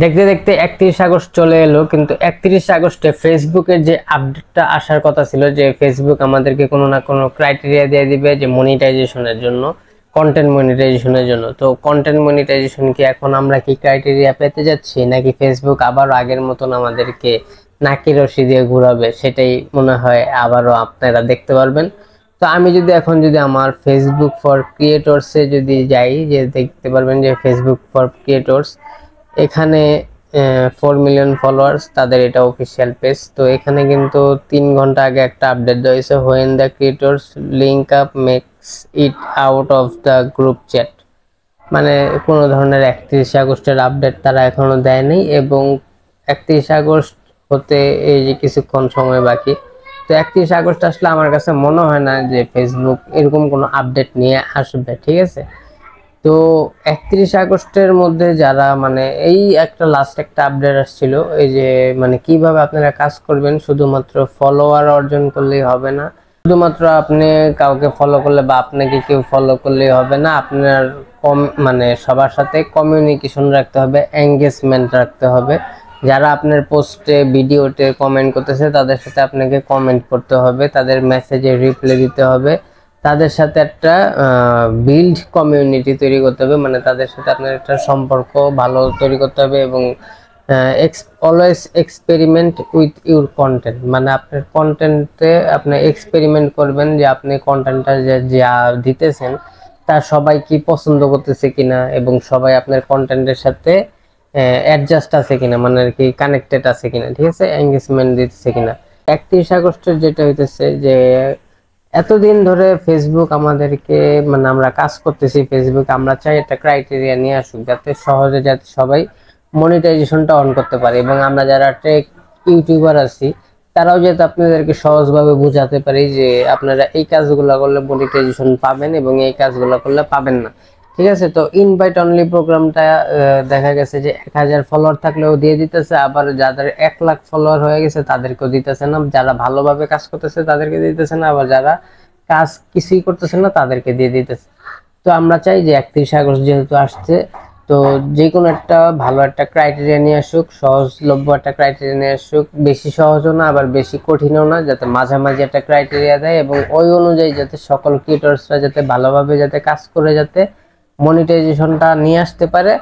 দেখতে দেখতে 31 আগস্ট চলে এলো, কিন্তু 31 আগস্টে ফেসবুকের যে আপডেটটা আসার কথা ছিল যে ফেসবুক আমাদেরকে কোনো না কোনো ক্রাইটেরিয়া দিয়ে দিবে যে মনিটাইজেশনের জন্য, কন্টেন্ট মনিটাইজেশনের জন্য। তো কন্টেন্ট মনিটাইজেশন কি এখন আমরা কি ক্রাইটেরিয়া পেতে যাচ্ছি, নাকি ফেসবুক আবারও আগের মতন আমাদেরকে নাকি রশি দিয়ে ঘুরাবে, সেটাই মনে হয় আবারও আপনারা দেখতে পারবেন। তো আমি যদি এখন যদি আমার ফেসবুক ফর ক্রিয়েটরসে যদি যাই, যে দেখতে পারবেন যে ফেসবুক ফর ক্রিয়েটরস এখানে 4 মিলিয়ন ফলোয়ার্স তাদের, এটা অফিসিয়াল পেজ। তো এখানে কিন্তু 3 ঘন্টা আগে একটা আপডেট দেওয়া হয়েছে, when the creators link up makes it out of the group chat. মানে কোনো ধরনের 31 আগস্টের আপডেট তারা এখনো দেয়নি, এবং 31 আগস্ট হতে এই যে কিছুক্ষণ সময় বাকি। তো 31 আগস্ট আসলে আমার কাছে মনে হয় না যে ফেসবুক এরকম কোনো আপডেট নিয়ে আসবে, ঠিক আছে। তো 31 আগস্টের মধ্যে যারা মানে এই একটা লাস্ট একটা আপডেট আসছিল, এই যে মানে কিভাবে আপনারা কাজ করবেন, শুধুমাত্র ফলোয়ার অর্জন করলেই হবে না, শুধুমাত্র আপনি কাউকে ফলো করলে বা আপনাকে কেউ ফলো করলেই হবে না, আপনার মানে সবার সাথে কমিউনিকেশন রাখতে হবে, এঙ্গেজমেন্ট রাখতে হবে। যারা আপনার পোস্টে ভিডিওতে কমেন্ট করতেছে তাদের সাথে আপনাকে কমেন্ট করতে হবে, তাদের মেসেজে রিপ্লাই দিতে হবে, তাদের সাথে একটা বিল্ড কমিউনিটি তৈরি করতে হবে, মানে তাদের সাথে আপনার একটা সম্পর্ক ভালো তৈরি করতে হবে। এবং always experiment with your content, মানে আপনার কন্টেন্টে আপনি এক্সপেরিমেন্ট করবেন যে আপনি কন্টেন্টটা যা দিতেছেন তা সবাই কি পছন্দ করতেছে কিনা, এবং সবাই আপনার কন্টেন্টের সাথে অ্যাডজাস্ট আছে কিনা, মানে আর কি কানেক্টেড আছে কিনা, ঠিক আছে, এঙ্গেজমেন্ট দিতেছে কিনা। 31 আগস্টের যেটা হইতেছে যে এতদিন ধরে ফেসবুক আমাদেরকে, মানে আমরা কাজ করতেছি ফেসবুক, আমরা চাই একটা ক্রাইটেরিয়া নিয়ে আসুক যাতে সহজে যাতে সবাই মনিটাইজেশনটা অন করতে পারে, এবং আমরা যারা টেক ইউটিউবার আছি তারাও যাতে আপনাদেরকে সহজভাবে বোঝাতে পারি যে আপনারা এই কাজগুলো করলে মনিটাইজেশন পাবেন এবং এই কাজগুলো করলে পাবেন না, ঠিক আছে। তো ইনভাইট অনলি প্রোগ্রামটা দেখা গেছে যে 1000 ফলোয়ার থাকলেও দিয়ে দিতেছে, আবার যাদের 1 লাখ ফলোয়ার হয়ে গেছে তাদেরকেও দিতেছে না, যারা ভালোভাবে কাজ করতেছে তাদেরকে দিতেছে না, আবার যারা কাজ কিছুই করতেছে না তাদেরকে দিয়ে দিতেছে। তো আমরা চাই যে 31 আগস্ট যেহেতু আসছে, তো যে কোনো একটা ভালো একটা ক্রাইটেরিয়া নিয়ে আসুক, সহজলভ্য একটা ক্রাইটেরিয়া নিয়ে আসুক, বেশি সহজও না আবার বেশি কঠিনও না, যাতে মাঝামাঝি একটা ক্রাইটেরিয়া দেয়, এবং ওই অনুযায়ী যাতে সকল ক্রিয়েটরসরা যাতে ভালোভাবে যাতে কাজ করে যাতে মনিটাইজেশনটা নিয়ে আসতে পারে,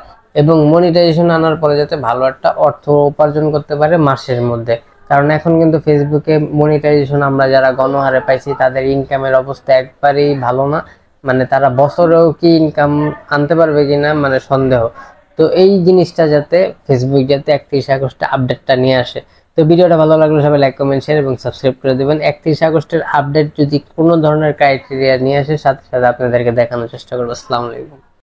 এবং মনিটাইজেশন আনার পরে যাতে ভালো একটা অর্থ উপার্জন করতে পারে মাসের মধ্যে। কারণ এখন কিন্তু ফেসবুকে মনিটাইজেশন আমরা যারা গণহারে পাইছি তাদের ইনকামের অবস্থা একবারেই ভালো না, মানে তারা বছরেও কি ইনকাম আনতে পারবে কিনা মানে সন্দেহ। তো এই জিনিসটা যাতে ফেসবুক যাতে 31 আগস্টে আপডেটটা নিয়ে আসে। তো ভিডিওটা ভালো লাগলে সবাই লাইক কমেন্ট শেয়ার এবং সাবস্ক্রাইব করে দেবেন। 31 আগস্টের আপডেট যদি কোনো ধরনের ক্রাইটেরিয়া নিয়ে আসে সাথে সাথে আপনাদেরকে দেখানোর চেষ্টা করবো। আসসালামু আলাইকুম।